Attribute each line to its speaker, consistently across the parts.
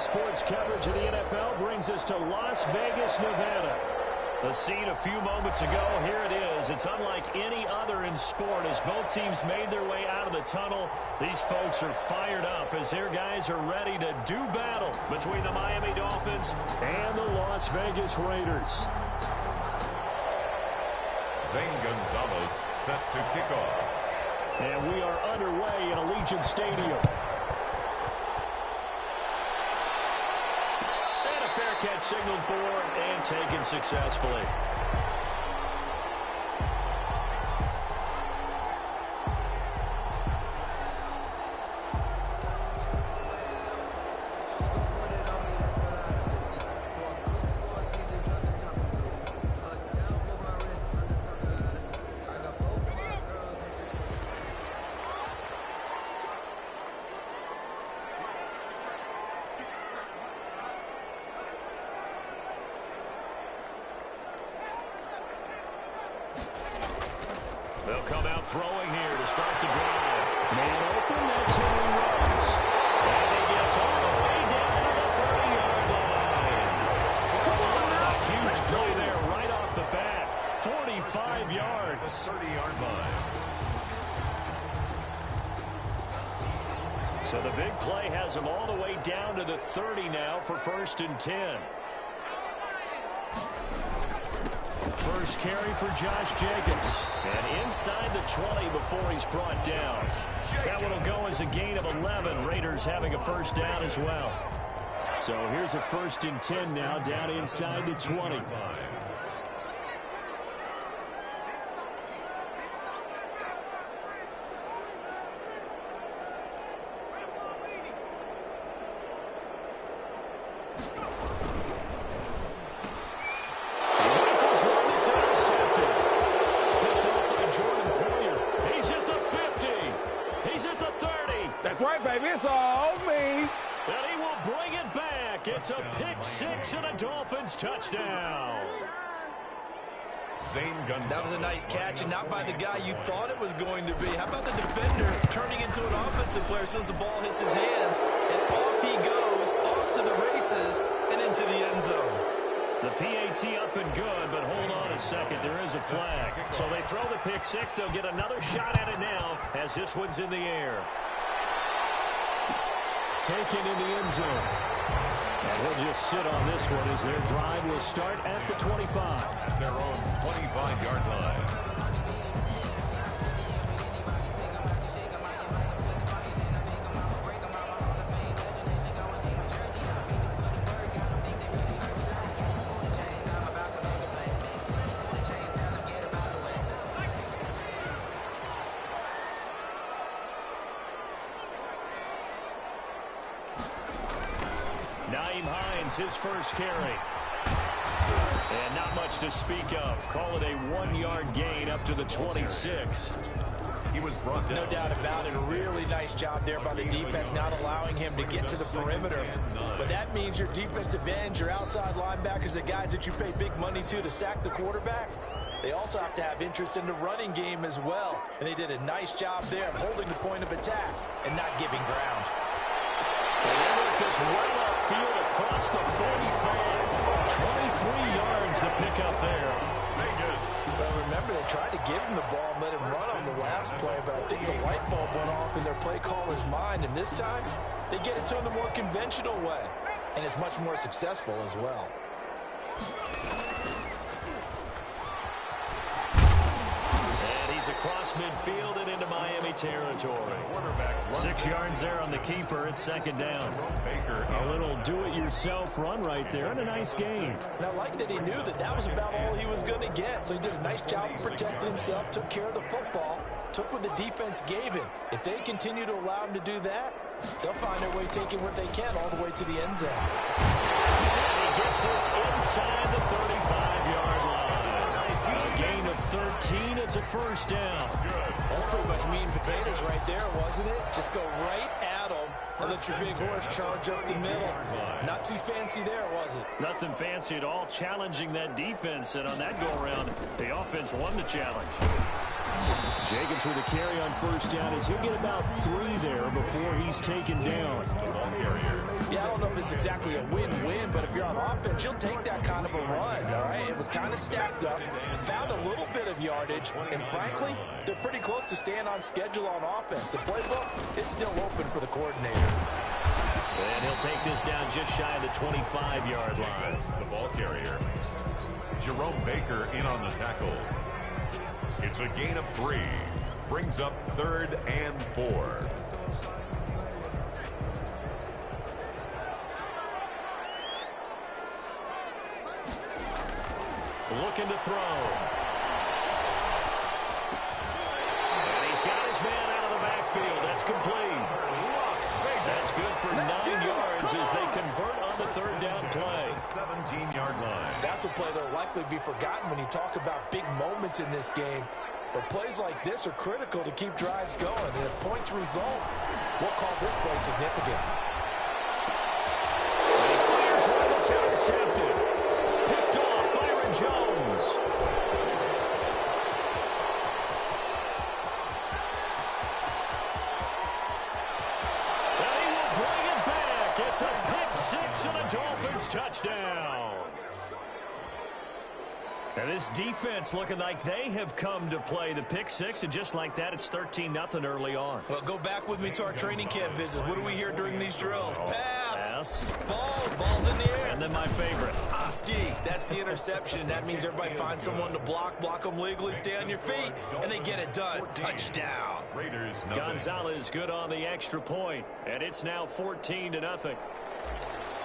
Speaker 1: sports coverage of the NFL brings us to Las Vegas, Nevada. The scene a few moments ago, here it is. It's unlike any other in sport as both teams made their way out of the tunnel. These folks are fired up as their guys are ready to do battle between the Miami Dolphins and the Las Vegas Raiders.
Speaker 2: Zane Gonzalez set to kick off.
Speaker 1: And we are underway in Allegiant Stadium. Fair catch signaled for and taken successfully. They'll come out throwing here to start the drive. Man open, that's Henry Ruggs. And he gets all the way down to the 30-yard line. A huge play there right off the bat. 45 yards.
Speaker 2: 30-yard line.
Speaker 1: So the big play has him all the way down to the 30 now for 1st and 10. First carry for Josh Jacobs. And inside the 20 before he's brought down. That one will go as a gain of 11. Raiders having a first down as well. So here's a 1st and 10 now down inside the 20.
Speaker 3: It's all me.
Speaker 1: And he will bring it back. It's a pick-6 and a Dolphins touchdown.
Speaker 2: Zane Gonzalez.
Speaker 4: That was a nice catch, and not by the guy you thought it was going to be. How about the defender turning into an offensive player as soon as the ball hits his hands, and off he goes, off to the races, and into the end zone.
Speaker 1: The PAT up and good, but hold on a second. There is a flag. So they throw the pick-6. They'll get another shot at it now as this one's in the air. Taken in the end zone. And he'll just sit on this one as their drive will start at the 25.
Speaker 2: At their own 25-yard line.
Speaker 1: His first carry. And not much to speak of. Call it a 1-yard gain up to the 26.
Speaker 2: He was brought down.
Speaker 4: No doubt about it. A really nice job there by the defense, not allowing him to get to the perimeter. But that means your defensive ends, your outside linebackers, the guys that you pay big money to sack the quarterback, they also have to have interest in the running game as well. And they did a nice job there of holding the point of attack and not giving ground.
Speaker 1: And they work this right upfield across the 45. 23 yards to pick up there.
Speaker 4: Well, remember, they tried to give him the ball and let him run on the last play, but I think the light bulb went off in their play caller's mind, and this time they get it to him the more conventional way, and it's much more successful as well.
Speaker 1: He's across midfield and into Miami territory. 6 yards there on the keeper. It's 2nd down. A little do-it-yourself run right there and a nice gain.
Speaker 4: And I like that he knew that that was about all he was going to get. So he did a nice job of protecting himself, took care of the football, took what the defense gave him. If they continue to allow him to do that, they'll find their way taking what they can all the way to the end zone.
Speaker 1: And he gets this inside the 35-yard line. A gain of 13. It's a first down.
Speaker 4: That's pretty much meat and potatoes right there, wasn't it? Just go right at them and let your big horse charge up the middle. Not too fancy there, was it?
Speaker 1: Nothing fancy at all. Challenging that defense, and on that go-around, the offense won the challenge. Jacobs with a carry on first down as he'll get about 3 there before he's taken down.
Speaker 4: Yeah, I don't know if it's exactly a win-win, but if you're on offense, you'll take that kind of a run, all right? It was kind of stacked up, found a little bit of yardage, and frankly, they're pretty close to staying on schedule on offense. The playbook is still open for the coordinator.
Speaker 1: And he'll take this down just shy of the 25-yard line.
Speaker 2: The ball carrier. Jerome Baker in on the tackle. It's a gain of 3. Brings up 3rd and 4.
Speaker 1: Looking to throw. And he's got his man out of the backfield. That's complete. That's good for 9 yards as they convert on the 3rd down play.
Speaker 2: 17-yard line.
Speaker 4: That's a play that will likely be forgotten when you talk about big moments in this game. But plays like this are critical to keep drives going. And if points result, we'll call this play significant.
Speaker 1: And he fires one that's intercepted. Picked off Byron Jones. And he will bring it back. It's a pick 6 and a Dolphins touchdown. And this defense looking like they have come to play the pick 6, and just like that, it's 13-0 early on.
Speaker 4: Well, go back with me to our training camp visit. What do we hear during these drills? Pass. Ball's in the air.
Speaker 1: And then my favorite.
Speaker 4: Ski. That's the interception. That means everybody finds someone to block them legally, stay on your feet, and they get it done. Touchdown.
Speaker 2: Raiders,
Speaker 1: Gonzalez good on the extra point, and it's now 14-0.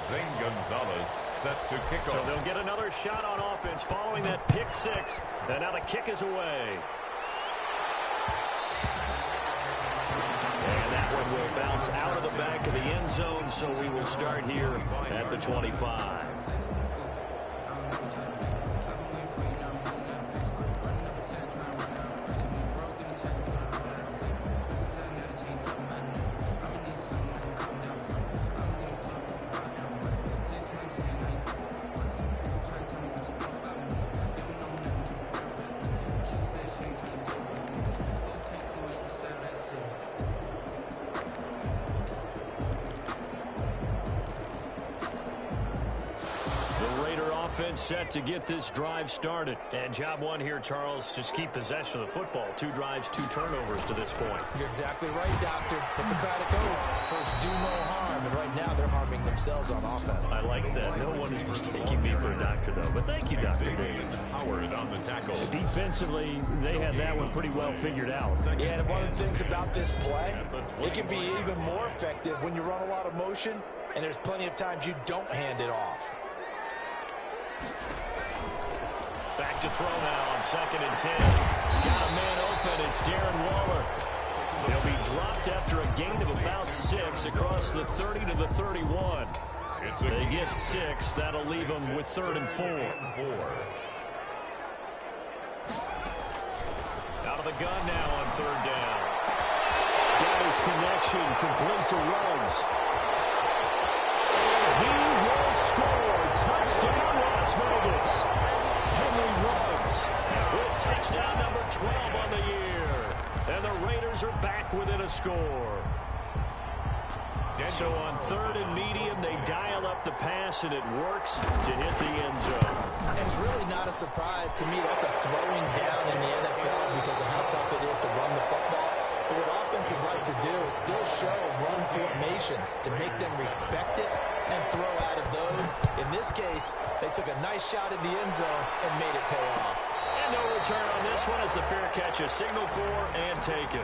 Speaker 2: Zane Gonzalez set to kick off.
Speaker 1: So they'll get another shot on offense following that pick 6. And now the kick is away. And that one will bounce out of the back of the end zone, so we will start here at the 25. Offense set to get this drive started. And job one here, Charles, just keep possession of the football. 2 drives, 2 turnovers to this point.
Speaker 4: You're exactly right, Doctor. Hippocratic oath. First, do no harm. And right now, they're harming themselves on offense.
Speaker 1: I like that. No one is mistaking me for a doctor, though. But thank you, Dr. Davis.
Speaker 2: Howard on the tackle.
Speaker 1: Defensively, they had that one pretty well figured out.
Speaker 4: Yeah, and one of the things about this play, it can be even more effective when you run a lot of motion, and there's plenty of times you don't hand it off.
Speaker 1: Back to throw now on 2nd and 10. Got a man open. It's Darren Waller. He'll be dropped after a gain of about 6 across the 30 to the 31. They get 6. That'll leave them with 3rd and 4. Out of the gun now on 3rd down. Got his connection complete to Ruggs. He will score. Touchdown, Las Vegas. Henry Ruggs with touchdown number 12 on the year. And the Raiders are back within a score. So on 3rd and medium, they dial up the pass, and it works to hit the end zone.
Speaker 4: And it's really not a surprise to me. That's a throwing down in the NFL because of how tough it is to run the football. But what offenses like to do is still show run formations to make them respect it and throw out of those. In this case, they took a nice shot at the end zone and made it pay off.
Speaker 1: And no return on this one as the fair catch is signaled for and taken.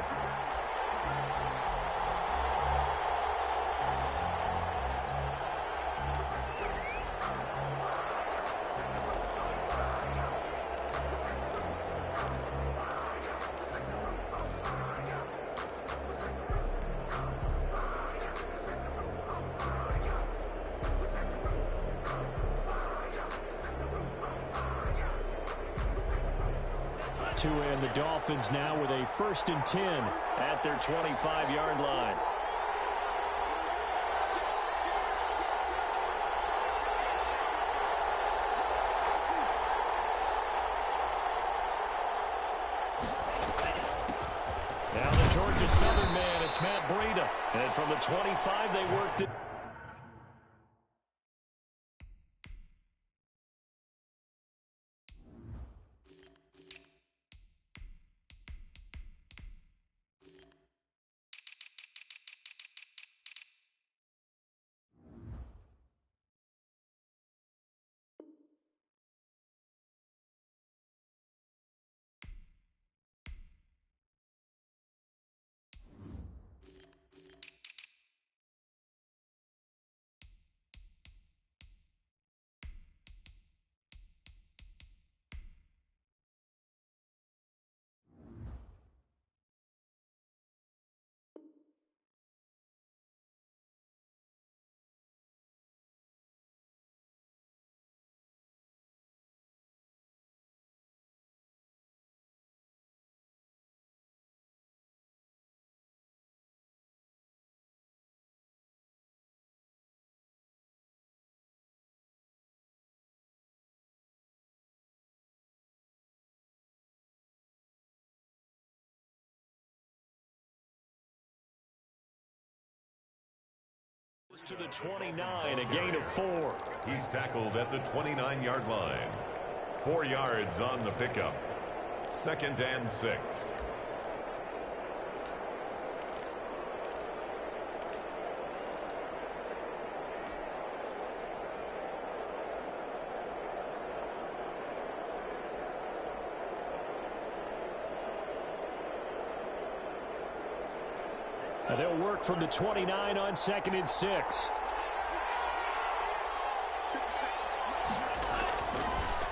Speaker 1: And the Dolphins now with a 1st and 10 at their 25-yard line. a Southern man. It's Matt Breida. And from the 25, they worked it. To the 29, a gain of 4.
Speaker 2: He's tackled at the 29-yard line. 4 yards on the pickup. 2nd and 6.
Speaker 1: They'll work from the 29 on 2nd and 6.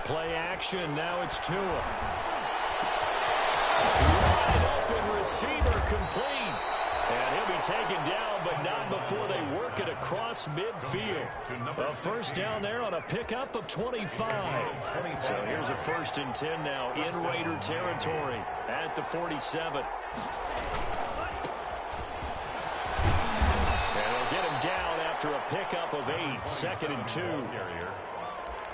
Speaker 1: Play action. Now it's Tua. Wide open receiver complete. And he'll be taken down, but not before they work it across midfield. A first down there on a pickup of 25. So here's a 1st and 10 now in Raider territory at the 47. After a pickup of 8, 2nd and 2.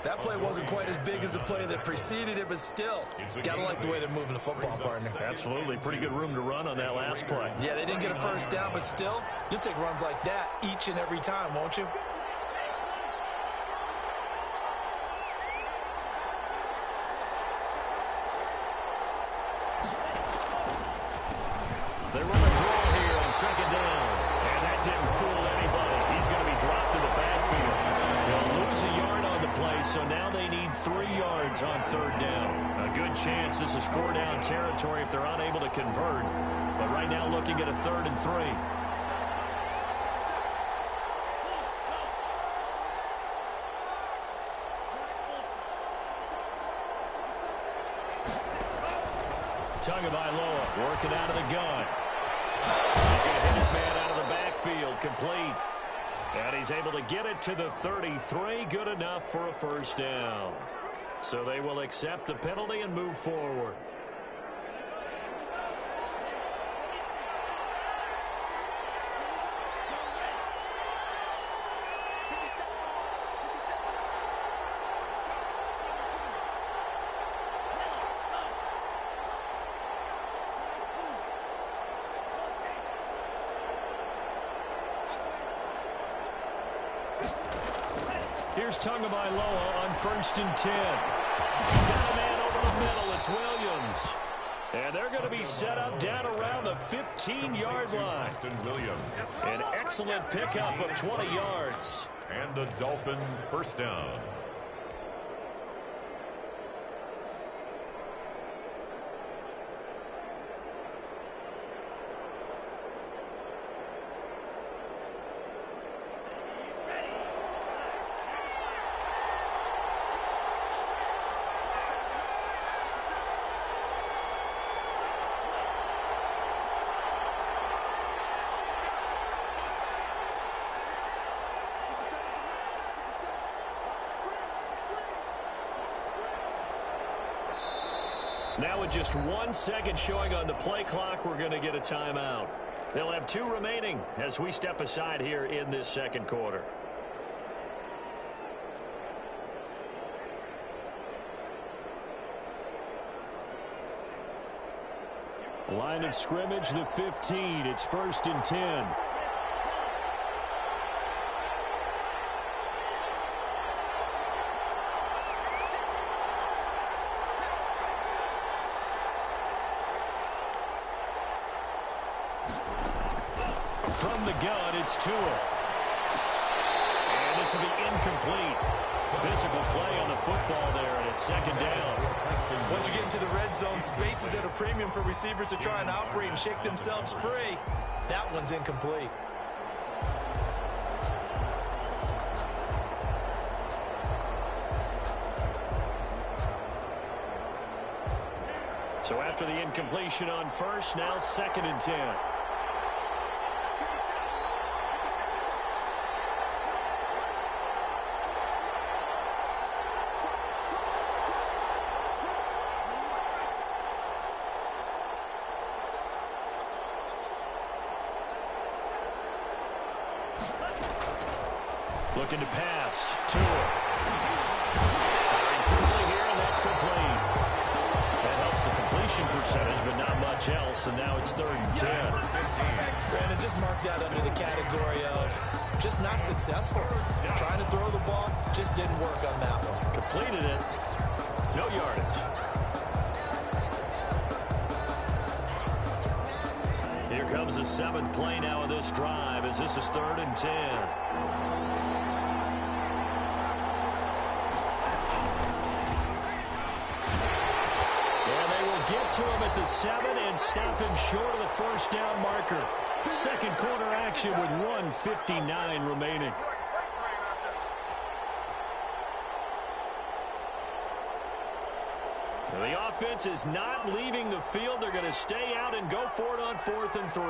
Speaker 4: That play wasn't quite as big as the play that preceded it, but still, gotta like the way they're moving the football, partner.
Speaker 1: Absolutely. Pretty good room to run on that last play.
Speaker 4: Yeah, they didn't get a first down, but still, you'll take runs like that each and every time, won't you?
Speaker 1: They run a draw here on 2nd down. And that didn't fool anybody. He's going to be dropped to the backfield. They'll lose a yard on the play, so now they need 3 yards on 3rd down. A good chance this is 4-down territory if they're unable to convert. But right now looking at a 3rd and 3. Tagovailoa working out of the gun. He's going to hit his man out of the backfield, complete. And he's able to get it to the 33, good enough for a first down. So they will accept the penalty and move forward. Here's Tagovailoa on 1st and 10. Got a man over the middle. It's Williams. And they're going to be set up down around the 15-yard line. An excellent pickup of 20 yards.
Speaker 2: And the Dolphin first down.
Speaker 1: Now with just 1 second showing on the play clock, we're going to get a timeout. They'll have 2 remaining as we step aside here in this 2nd quarter. Line of scrimmage, the 15. It's 1st and 10. From the gun, it's Tua. And this will be incomplete. Physical play on the football there, and it's 2nd down.
Speaker 4: Once you get into the red zone, space is at a premium for receivers to try and operate and shake themselves free. That one's incomplete.
Speaker 1: So after the incompletion on first, now 2nd and 10. Looking to pass. Tua. Firing quickly here, and that's complete. That helps the completion percentage, but not much else, and now it's 3rd and 10.
Speaker 4: Brandon, just mark that under the category of just not successful. Trying to throw the ball, just didn't work on that one.
Speaker 1: Completed it. No yardage. Here comes the 7th play now of this drive, as this is 3rd and 10. Get to him at the 7 and stop him short of the 1st down marker. 2nd quarter action with 1:59 remaining. The offense is not leaving the field. They're going to stay out and go for it on 4th and 3.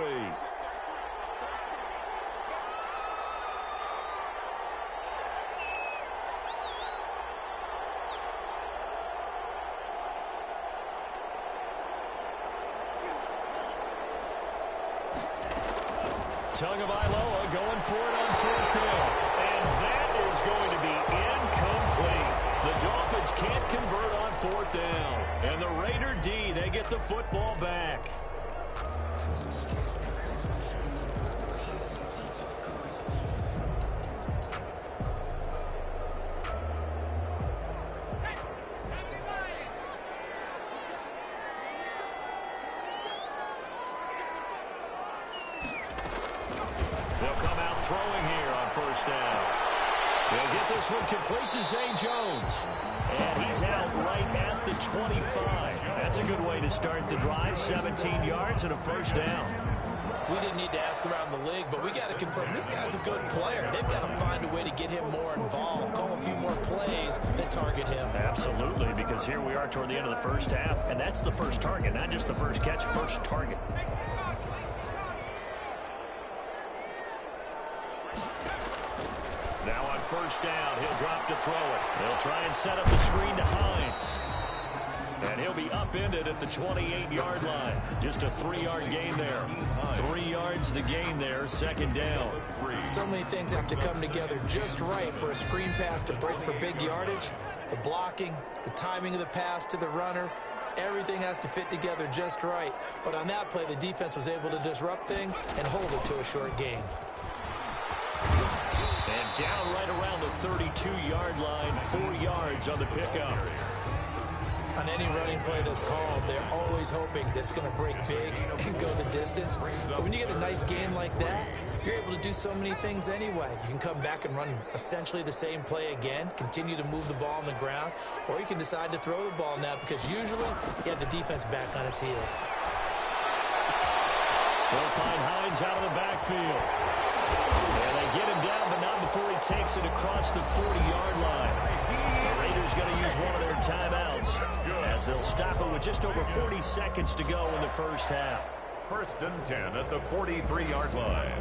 Speaker 1: Tagovailoa going for it on 4th down. And that is going to be incomplete. The Dolphins can't convert on 4th down. And the Raider D, they get the football back. Throwing here on 1st down. They'll get this one complete to Zay Jones. And he's out right at the 25. That's a good way to start the drive. 17 yards and a 1st down.
Speaker 4: We didn't need to ask around the league, but we got to confirm this guy's a good player. They've got to find a way to get him more involved, call a few more plays that target him.
Speaker 1: Absolutely, because here we are toward the end of the 1st half, and that's the first target, not just the first catch, first target. Now on 1st down, he'll drop to throw it. He'll try and set up the screen to Hines. And he'll be upended at the 28-yard line. Just a 3-yard gain there. 3 yards the gain there, 2nd down.
Speaker 4: So many things have to come together just right for a screen pass to break for big yardage. The blocking, the timing of the pass to the runner, everything has to fit together just right. But on that play, the defense was able to disrupt things and hold it to a short gain.
Speaker 1: And down right around the 32-yard line, 4 yards on the pickup.
Speaker 4: On any running play that's called, they're always hoping that it's going to break big and go the distance. But when you get a nice gain like that, you're able to do so many things anyway. You can come back and run essentially the same play again, continue to move the ball on the ground, or you can decide to throw the ball now because usually you have the defense back on its heels.
Speaker 1: They'll find Hines out of the backfield. And they get him down, but not before he takes it across the 40-yard line. The Raiders going to use one of their timeouts as they'll stop it with just over 40 seconds to go in the 1st half.
Speaker 2: 1st and 10 at the 43-yard line.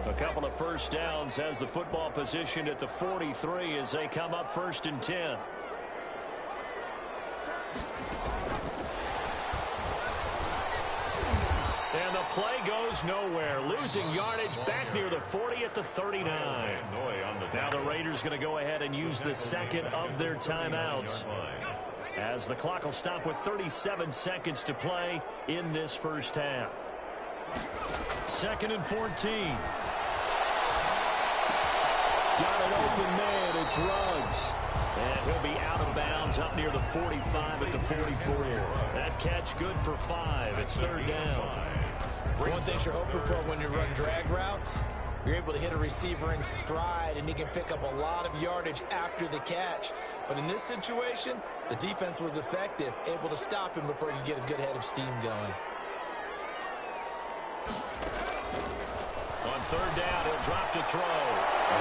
Speaker 1: A couple of 1st downs has the football positioned at the 43 as they come up 1st and 10. And the play goes nowhere. Losing yardage back near the 40 at the 39. Now the Raiders going to go ahead and use the second of their timeouts, as the clock will stop with 37 seconds to play in this first half. 2nd and 14. Got an open man. It's Ruggs. And he'll be out of bounds up near the 45 at the 44. That catch good for 5. It's 3rd down.
Speaker 4: One thing you're hoping for when you run drag routes, you're able to hit a receiver in stride, and he can pick up a lot of yardage after the catch. But in this situation, the defense was effective, able to stop him before he could get a good head of steam going.
Speaker 1: On 3rd down, he'll drop to throw.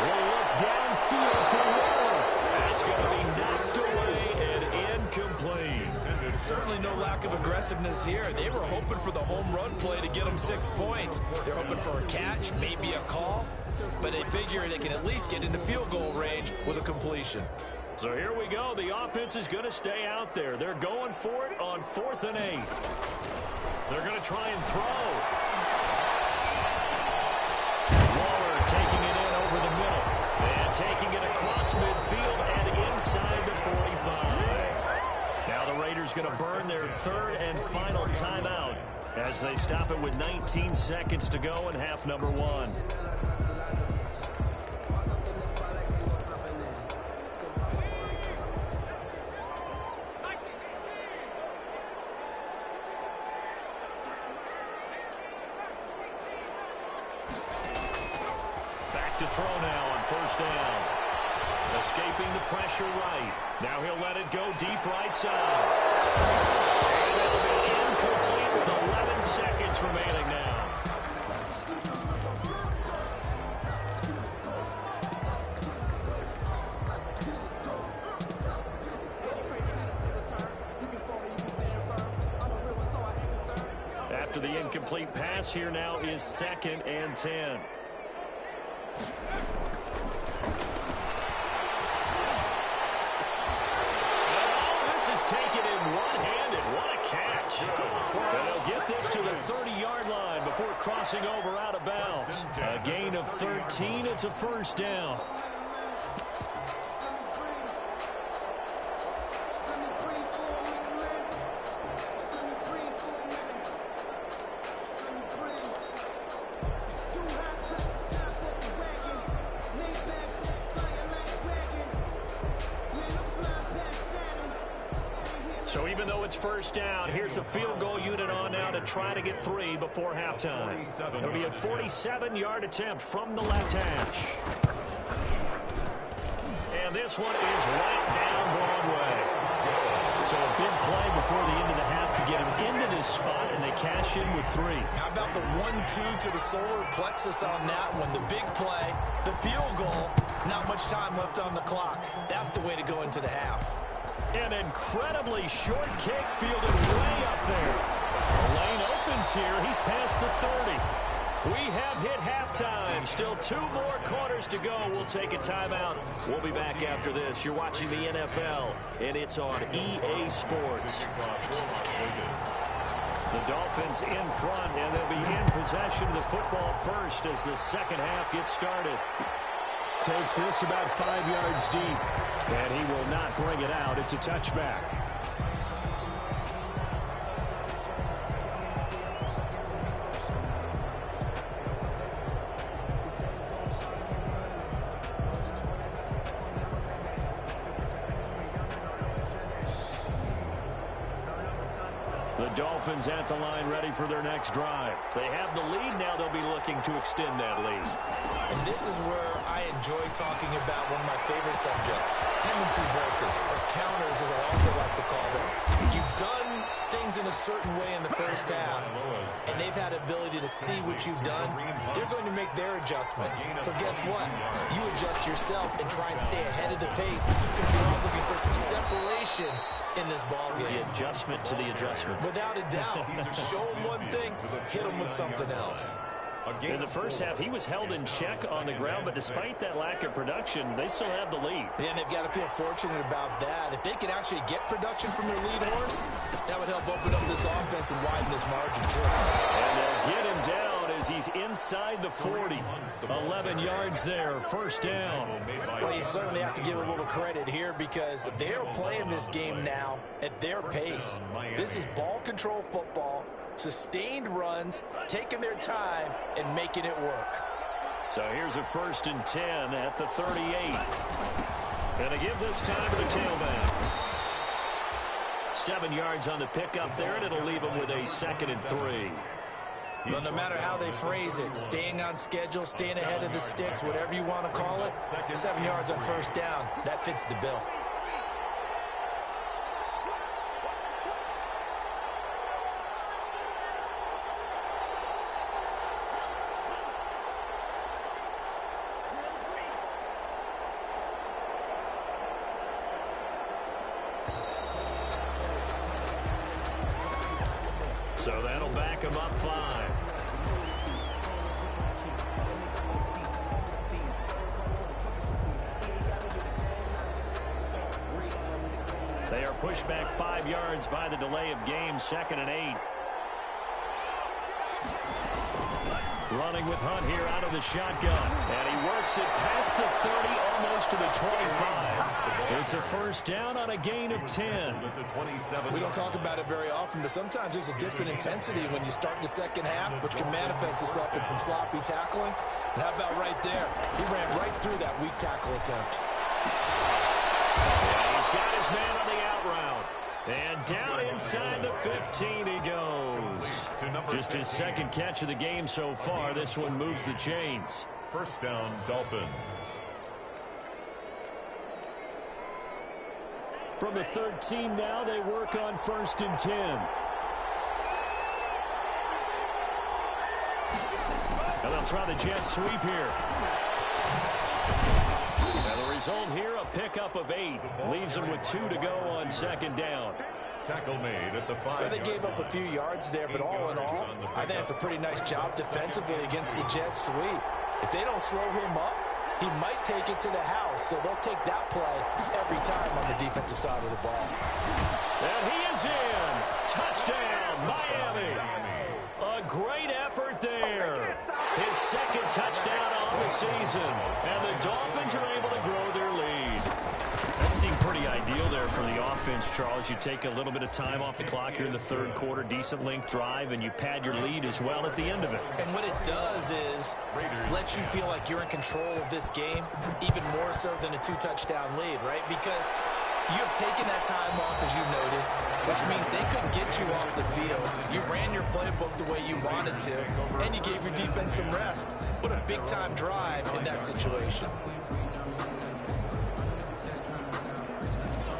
Speaker 1: He'll look downfield for Waller. That's going to be knocked away and incomplete.
Speaker 4: Certainly no lack of aggressiveness here. They were hoping for the home run play to get them 6 points. They're hoping for a catch, maybe a call, but they figure they can at least get into field goal range with a completion.
Speaker 1: So here we go. The offense is going to stay out there. They're going for it on 4th and 8. They're going to try and throw. Waller taking it in over the middle and taking it across midfield and inside the 45. Now the Raiders going to burn their 3rd and final timeout as they stop it with 19 seconds to go in half number 1. Back to throw now on 1st down. Escaping the pressure right. Now he'll let it go deep right side. And it'll be incomplete with 11 seconds remaining now. After the incomplete pass, here now is 2nd and 10. Taken in one-handed. What a catch. And he'll get this to the 30-yard line before crossing over out of bounds. A gain of 13. It's a 1st down. So even though it's 1st down, here's the field goal unit on now to try to get 3 before halftime. It'll be a 47-yard attempt from the left hash. And this one is right down Broadway. So a big play before the end of the half to get him into this spot, and they cash in with 3.
Speaker 4: How about the 1-2 to the solar plexus on that one? The big play, the field goal, not much time left on the clock. That's the way to go into the half.
Speaker 1: An incredibly short kick fielded way up there. The lane opens here. He's past the 30. We have hit halftime. Still 2 more quarters to go. We'll take a timeout. We'll be back after this. You're watching the NFL, and it's on EA Sports. It's in the game. The Dolphins in front, and they'll be in possession of the football first as the second half gets started. Takes this about 5 yards deep, and he will not bring it out. It's a touchback. The Dolphins at the line, ready for their next drive. They have the lead. Now they'll be looking to extend that lead.
Speaker 4: And this is where I enjoy talking about one of my favorite subjects, tendency breakers, or counters as I also like to call them. You've done things in a certain way in the first half, and they've had ability to see what you've done. They're going to make their adjustments. So guess what? You adjust yourself and try and stay ahead of the pace because you're all looking for some separation in this ball game.
Speaker 1: The adjustment to the adjustment.
Speaker 4: Without a doubt. Show them one thing, hit them with something else.
Speaker 1: In the first half, he was held in check on the ground, but despite that lack of production, they still have the lead.
Speaker 4: Yeah, and they've got to feel fortunate about that. If they could actually get production from their lead horse, that would help open up this offense and widen this margin, too.
Speaker 1: And they'll get him as he's inside the 40. 11 yards there, first down.
Speaker 4: Well, you certainly have to give a little credit here because they are playing this game now at their pace. This is ball control football, sustained runs, taking their time, and making it work.
Speaker 1: So here's a 1st and 10 at the 38. Going to give this time to the tailback. 7 yards on the pickup there, and it'll leave them with a 2nd and 3.
Speaker 4: Well, no matter how they phrase it, staying on schedule, staying ahead of the sticks, whatever you want to call it, 7 yards on first down, that fits the bill.
Speaker 1: So that'll back him up 5. They are pushed back 5 yards by the delay of game, 2nd and 8. Running with Hunt here out of the shotgun. And he works it past the 30, almost to the 25. It's a first down on a gain of 10.
Speaker 4: We don't talk about it very often, but sometimes there's a dip in intensity when you start the second half, which can manifest itself in some sloppy tackling. And how about right there? He ran right through that weak tackle attempt.
Speaker 1: And he's got his man on the out route. And down inside the 15 he goes. Just his 2nd catch of the game so far. This one moves the chains.
Speaker 2: First down, Dolphins.
Speaker 1: From the 13 now, they work on 1st and 10. And they'll try the jet sweep here. And the result here, a pickup of 8. Leaves them with 2 to go on 2nd down.
Speaker 2: Tackle made at the 5.
Speaker 4: Well, they gave up a few yards there, but all in all, I think it's a pretty nice job defensively against the jet sweep. If they don't slow him up, he might take it to the house, so they'll take that play every time on the defensive side of the ball.
Speaker 1: And he is in. Touchdown, Miami. A great effort there. His 2nd touchdown on the season. And the Dolphins are able to grow their lead. That seemed pretty ideal there for the offense, Charles. You take a little bit of time off the clock here in the 3rd quarter, decent length drive, and you pad your lead as well at the end of it.
Speaker 4: And what it does is let you feel like you're in control of this game, even more so than a 2-touchdown lead, right? Because you have taken that time off, as you noted, which means they couldn't get you off the field. You ran your playbook the way you wanted to, and you gave your defense some rest. What a big-time drive in that situation.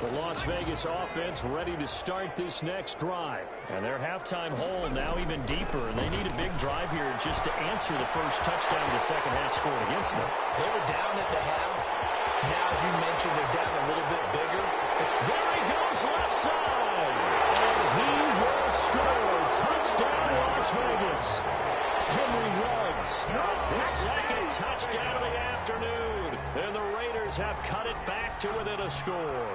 Speaker 1: The Las Vegas offense ready to start this next drive. And their halftime hole now even deeper. They need a big drive here just to answer the first touchdown the second half scored against them.
Speaker 4: They were down at the half. Now, as you mentioned, they're down a little bit bigger.
Speaker 1: There he goes, left side. And he will score. Touchdown, Las Vegas. Henry Ruggs. His 2nd touchdown of the afternoon. And the Raiders have cut it back to within a score.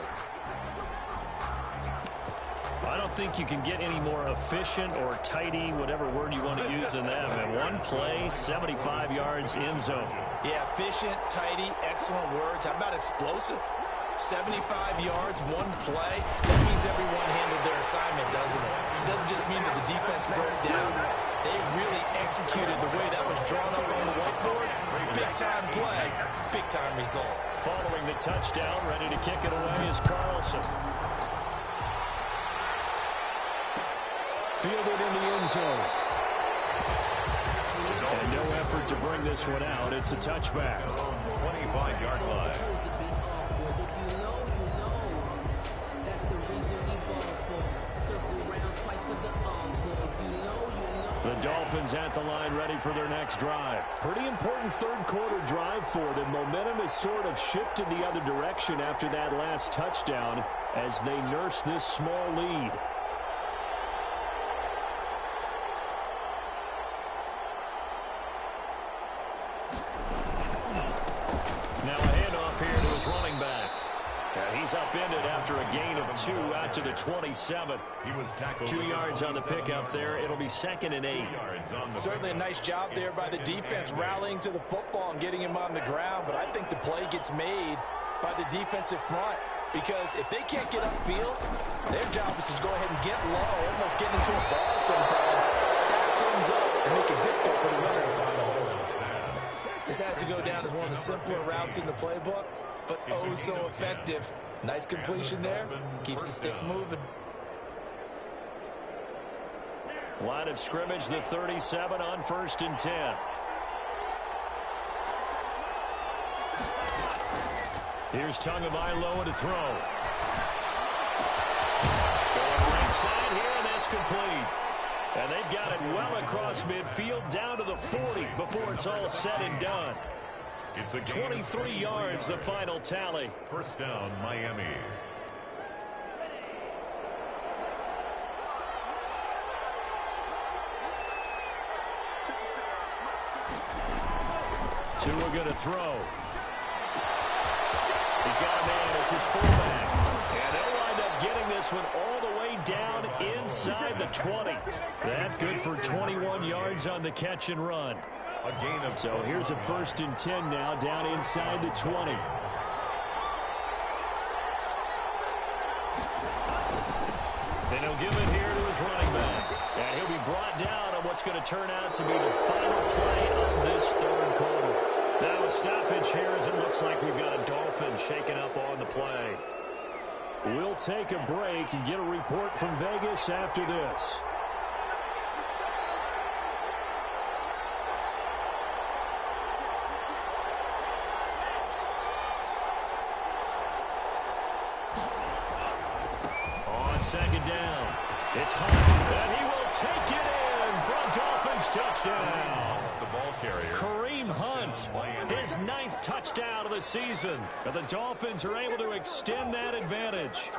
Speaker 1: I don't think you can get any more efficient or tidy, whatever word you want to use in that. And one play, 75 yards in zone.
Speaker 4: Yeah, efficient, tidy, excellent words. How about explosive? 75 yards, one play. That means everyone handled their assignment, doesn't it? It doesn't just mean that the defense broke down. They really executed the way that was drawn up on the whiteboard. Big-time play, big-time result.
Speaker 1: Following the touchdown, ready to kick it away is Carlson. Fielded in the end zone. And no effort to bring this one out. It's a touchback.
Speaker 2: 25-yard line.
Speaker 1: The Dolphins at the line ready for their next drive. Pretty important 3rd quarter drive for them. Momentum has sort of shifted the other direction after that last touchdown as they nurse this small lead. Now a handoff here to his running back. And He's upended after a gain of 2 out to the 27.
Speaker 2: He was tackled
Speaker 1: 2 yards on the pickup there. It'll be 2nd and 8.
Speaker 4: Certainly a nice job there by the defense rallying to the football and getting him on the ground, but I think the play gets made by the defensive front because if they can't get upfield, their job is to go ahead and get low, almost get into a ball sometimes, stack things up, and make it difficult for the runner to find a hole. This has to go down as one of the simpler routes in the playbook, but oh so effective. Nice completion there. Keeps the sticks moving.
Speaker 1: Line of scrimmage, the 37 on 1st and 10. Here's Tagovailoa to throw. Going right side here, and that's complete. And they've got it well across midfield down to the 40 before it's all said and done.
Speaker 2: It's a
Speaker 1: 23 yards, the final tally.
Speaker 2: First down, Miami.
Speaker 1: Tua going to throw. He's got a man. It's his fullback. And they'll wind up getting this one all the way down inside the 20. That good for 21 yards on the catch and run.
Speaker 2: A gain of
Speaker 1: So here's a 1st and 10 now down inside the 20. And he'll give it here to his running back. And he'll be brought down on what's going to turn out to be the final play of this 3rd quarter. Now a stoppage here as it looks like we've got a Dolphin shaking up on the play. We'll take a break and get a report from Vegas after this. On 2nd down, it's Hunt, and he will take it in for a Dolphins touchdown.
Speaker 2: the ball carrier.
Speaker 1: Kareem Hunt, his 9th touchdown of the season. And the Dolphins are able to extend that advantage.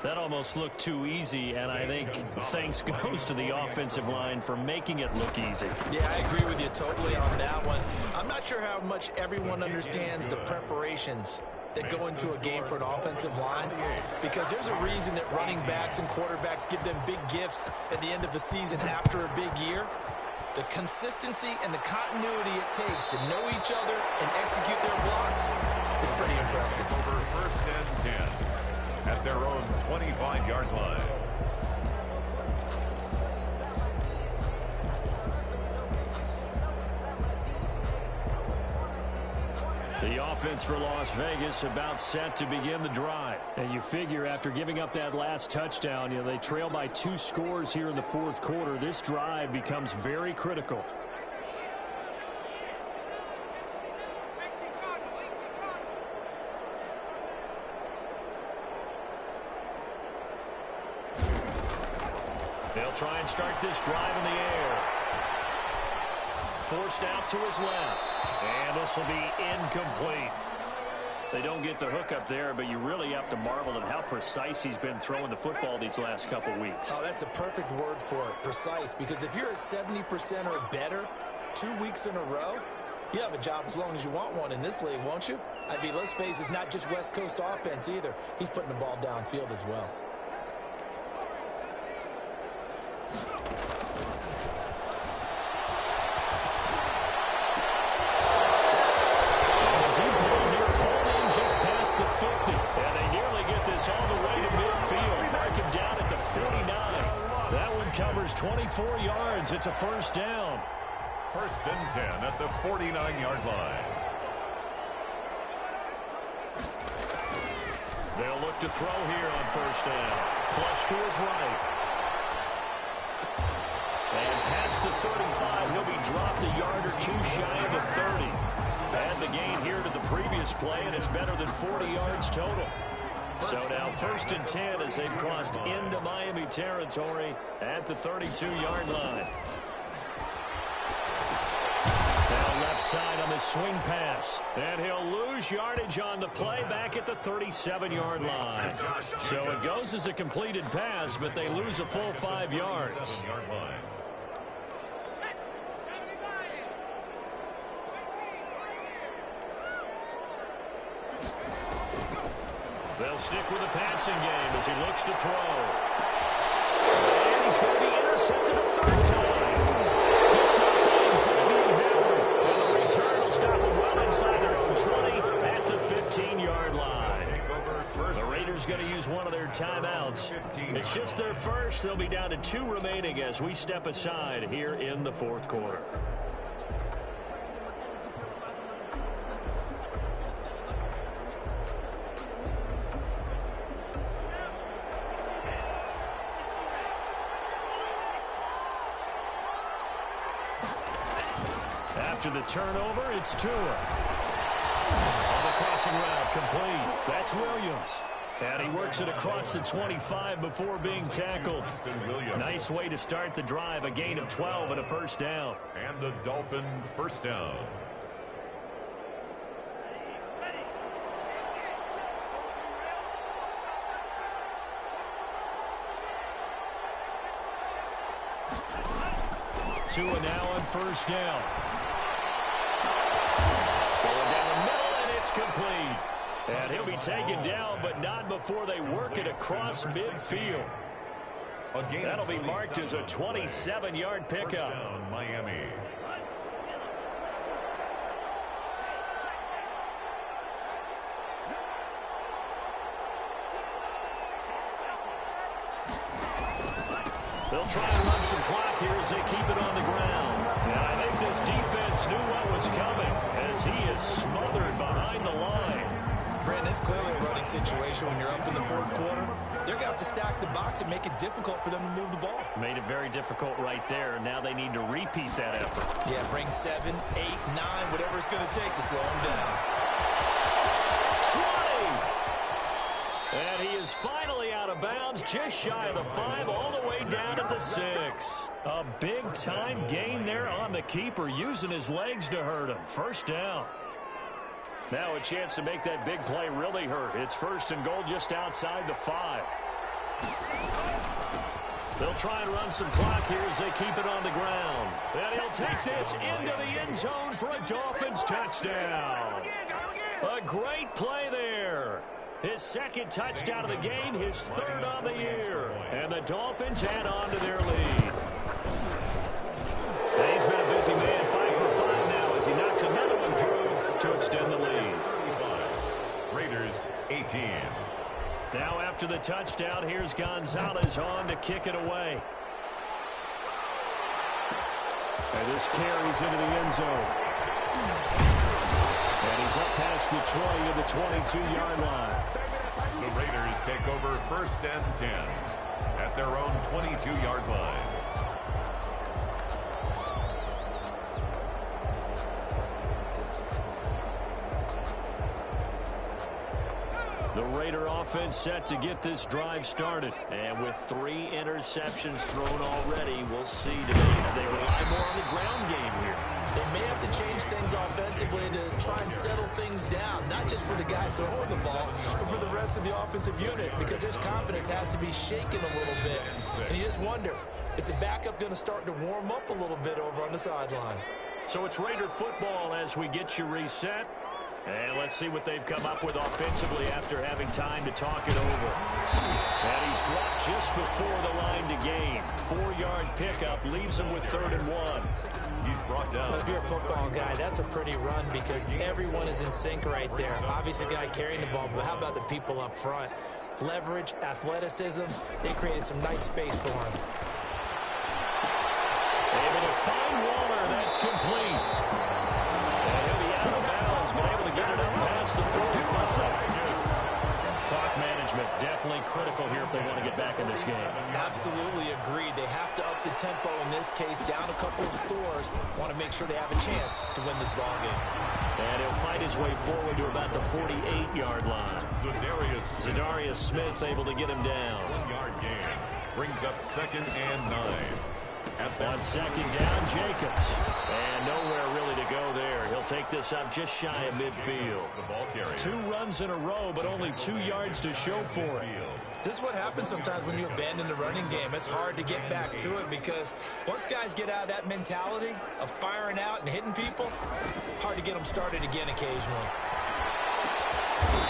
Speaker 1: That almost looked too easy, and I think thanks goes to the offensive line for making it look easy.
Speaker 4: Yeah, I agree with you totally on that one. I'm not sure how much everyone understands the preparations that go into a game for an offensive line, because there's a reason that running backs and quarterbacks give them big gifts at the end of the season after a big year. The consistency and the continuity it takes to know each other and execute their blocks is pretty impressive.
Speaker 2: Over 1st and 10 at their own 25-yard line.
Speaker 1: The offense for Las Vegas about set to begin the drive. And you figure after giving up that last touchdown, they trail by 2 scores here in the 4th quarter. This drive becomes very critical. They'll try and start this drive in the air. Forced out to his left. And this will be incomplete. They don't get the hook up there, but you really have to marvel at how precise he's been throwing the football these last couple weeks.
Speaker 4: Oh, that's a perfect word for it, precise, because if you're at 70% or better 2 weeks in a row, you have a job as long as you want one in this league, won't you? I mean, let's face it, it's not just West Coast offense either. He's putting the ball downfield as well.
Speaker 1: All the way to midfield. Mark him down at the 49. That one covers 24 yards. It's a 1st down.
Speaker 2: 1st and 10 at the 49-yard line.
Speaker 1: They'll look to throw here on 1st down. Flush to his right. And past the 35, he'll be dropped a yard or 2 shy of the 30. Add the gain here to the previous play, and it's better than 40 yards total. So now 1st and 10 as they've crossed into Miami territory at the 32-yard line. Now left side on the swing pass. And he'll lose yardage on the play back at the 37-yard line. So it goes as a completed pass, but they lose a full 5 yards. They'll stick with the passing game as he looks to throw. And he's going to be intercepted a third time. Picked up by Xavier Howard. And the return will stop him well inside their own 20 at the 15-yard line. The Raiders going to use one of their timeouts. It's just their first. They'll be down to 2 remaining as we step aside here in the fourth quarter. After the turnover, it's Tua. On the crossing route, complete. That's Williams. And he works it across the 25 before being tackled. Nice way to start the drive. A gain of 12 and a first down.
Speaker 2: And the Dolphin first down.
Speaker 1: Tua now on first down. Going down the middle, and it's complete. And he'll be taken down, but not before they work it across midfield. That'll be marked as a 27-yard pickup.
Speaker 2: Down, Miami.
Speaker 1: They'll try and run some clock here as they keep it on the ground. And I think this defense knew what was coming as he is smothered behind the line.
Speaker 4: Brandon, it's clearly a running situation when you're up in the fourth quarter. They're going to have to stack the box and make it difficult for them to move the ball.
Speaker 1: Made it very difficult right there. Now they need to repeat that effort.
Speaker 4: Yeah, bring 7, 8, 9, whatever it's going to take to slow them down.
Speaker 1: 20! And he is finally out of bounds, just shy of the 5, all the way down at the 6. A big-time gain there on the keeper, using his legs to hurt him. First down. Now a chance to make that big play really hurt. It's first and goal just outside the 5. They'll try and run some clock here as they keep it on the ground. And he'll take this into the end zone for a Dolphins touchdown. A great play there. His second touchdown of the game, his third on the year. And the Dolphins add on to their lead. And he's been a busy man, 5 for 5 now as he knocks another one through to extend the lead.
Speaker 2: Raiders 18.
Speaker 1: Now after the touchdown, here's Gonzalez on to kick it away. And this carries into the end zone. And he's up past the 20 to the 22-yard line.
Speaker 2: The Raiders take over first and 10 at their own 22-yard line.
Speaker 1: The Raider offense set to get this drive started. And with 3 interceptions thrown already, we'll see today if they rely more on the ground game here.
Speaker 4: They may have to change things offensively to try and settle things down, not just for the guy throwing the ball, but for the rest of the offensive unit, because his confidence has to be shaken a little bit. And you just wonder, is the backup going to start to warm up a little bit over on the sideline?
Speaker 1: So it's Raider football as we get you reset. And let's see what they've come up with offensively after having time to talk it over. And he's dropped just before the line to gain. 4-yard pickup leaves him with 3rd and 1.
Speaker 2: He's brought down.
Speaker 4: Well, if you're a football guy, that's a pretty run because everyone is in sync right there. Obviously, the guy carrying the ball, but how about the people up front? Leverage, athleticism, they created some nice space for him.
Speaker 1: Able to find Waller. That's complete. And he'll be out of bounds, but able to get it up past the 45. Clock management definitely critical here if they want to get back in this game.
Speaker 4: Absolutely agreed. They have to up the tempo in this case, down a couple of scores. Want to make sure they have a chance to win this ball game.
Speaker 1: And he'll fight his way forward to about the 48-yard line. Zadarius Smith able to get him down.
Speaker 2: 1-yard gain brings up 2nd and 9.
Speaker 1: On 2nd down, Jacobs. And nowhere really to go there. He'll take this up just shy of midfield. 2 runs in a row, but only 2 yards to show for it.
Speaker 4: This is what happens sometimes when you abandon the running game. It's hard to get back to it because once guys get out of that mentality of firing out and hitting people, hard to get them started again occasionally.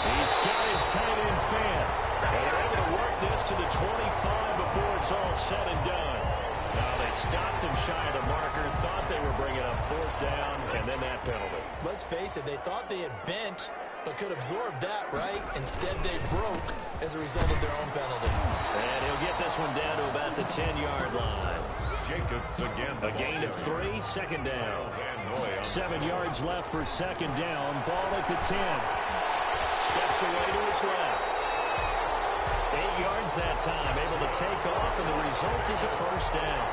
Speaker 1: He's got his tight end fan. And they're able to work this to the 25 before it's all said and done. Now they stopped him shy of the marker, thought they were bringing up 4th down, and then that penalty.
Speaker 4: Let's face it, they thought they had bent, but could absorb that, right? Instead, they broke as a result of their own penalty.
Speaker 1: And he'll get this one down to about the 10-yard line.
Speaker 2: Jacobs again.
Speaker 1: A gain of 3, 2nd down. 7 yards left for 2nd down. Ball at the 10. Steps away to his left. 8 yards that time, able to take off, and the result is a 1st down.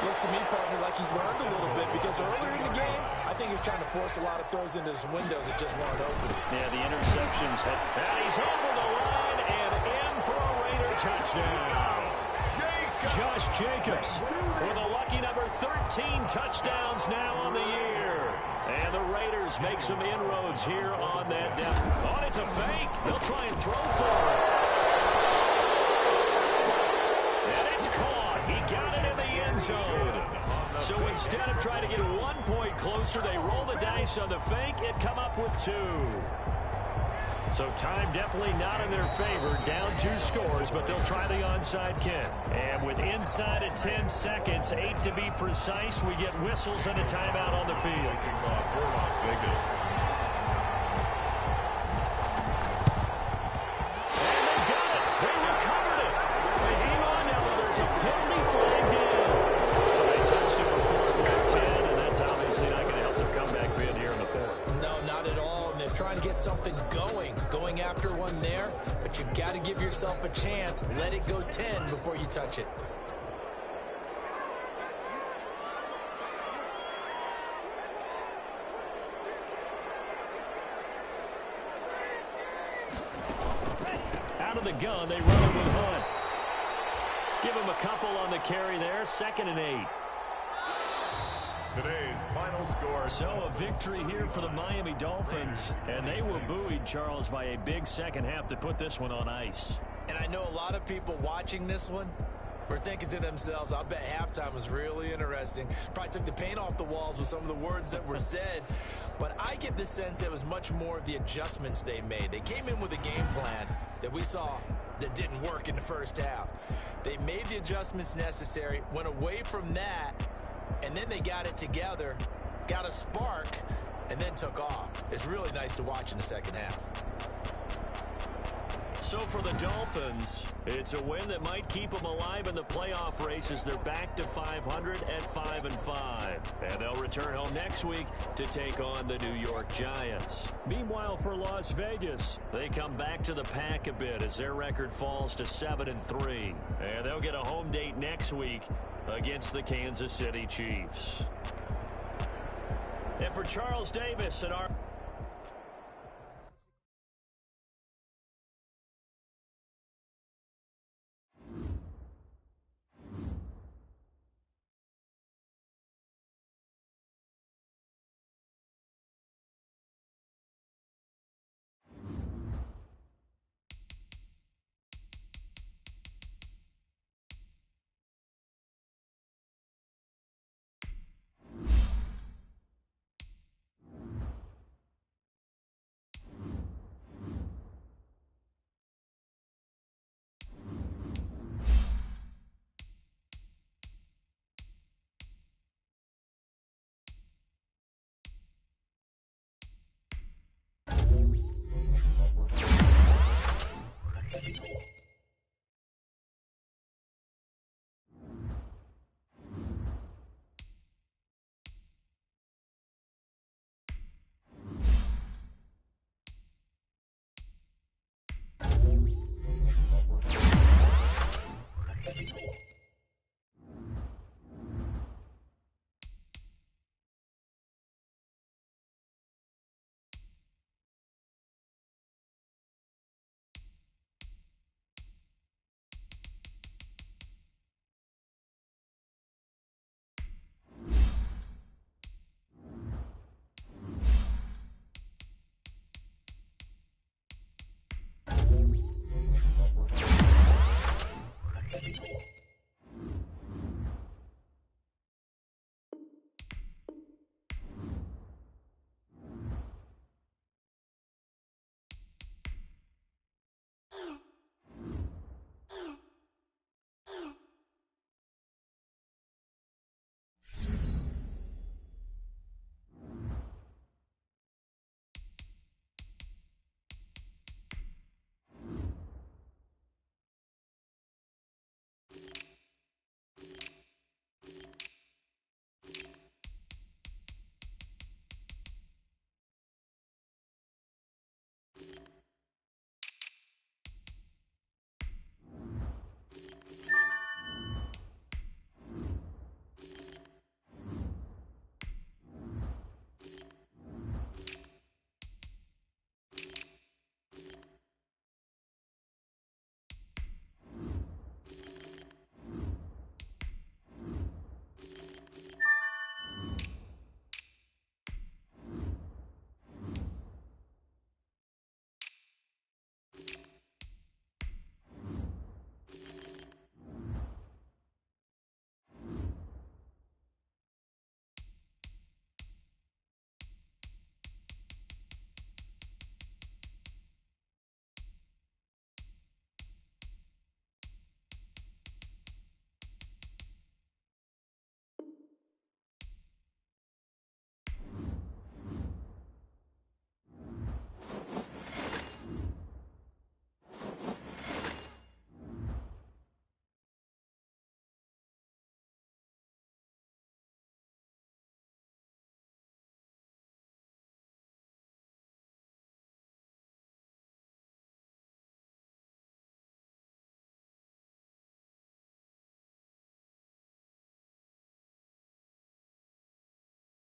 Speaker 4: Looks to me, partner, like he's learned a little bit, because earlier in the game, I think he was trying to force a lot of throws into some windows that just weren't open.
Speaker 1: Yeah, the interceptions. And he's over the line and in for a Raider touchdown. Josh Jacobs with a lucky number 13 touchdowns now on the year. And the Raiders make some inroads here on that depth. Oh, it's a fake. They'll try and throw for it. And it's caught. He got it in the end zone. So instead of trying to get 1 point closer, they roll the dice on the fake and come up with 2. So time definitely not in their favor. Down 2 scores, but they'll try the onside kick. And with inside at 10 seconds, 8 to be precise, we get whistles and a timeout on the field.
Speaker 2: For Las Vegas.
Speaker 1: And they got it. They recovered it. They hang on now, but there's a penalty flag down. So they touched it before 10, and that's obviously not going to help their comeback bid here in the 4th.
Speaker 4: No, not at all. And they're trying to get something going after one there, but you've got to give yourself a chance. Let it go 10 before you touch it.
Speaker 1: Out of the gun, they run it with Hunt. Give him a couple on the carry there. 2nd and 8.
Speaker 2: Today's final score.
Speaker 1: So a victory here for the Miami Dolphins. And they were buoyed, Charles, by a big second half to put this one on ice.
Speaker 4: And I know a lot of people watching this one were thinking to themselves, I bet halftime was really interesting. Probably took the paint off the walls with some of the words that were said. But I get the sense it was much more of the adjustments they made. They came in with a game plan that we saw that didn't work in the first half. They made the adjustments necessary, went away from that, and then they got it together, got a spark, and then took off. It's really nice to watch in the second half.
Speaker 1: So for the Dolphins, it's a win that might keep them alive in the playoff race as they're back to 500 at 5-5. And they'll return home next week to take on the New York Giants. Meanwhile, for Las Vegas, they come back to the pack a bit as their record falls to 7-3. And they'll get a home date next week against the Kansas City Chiefs. And for Charles Davis and our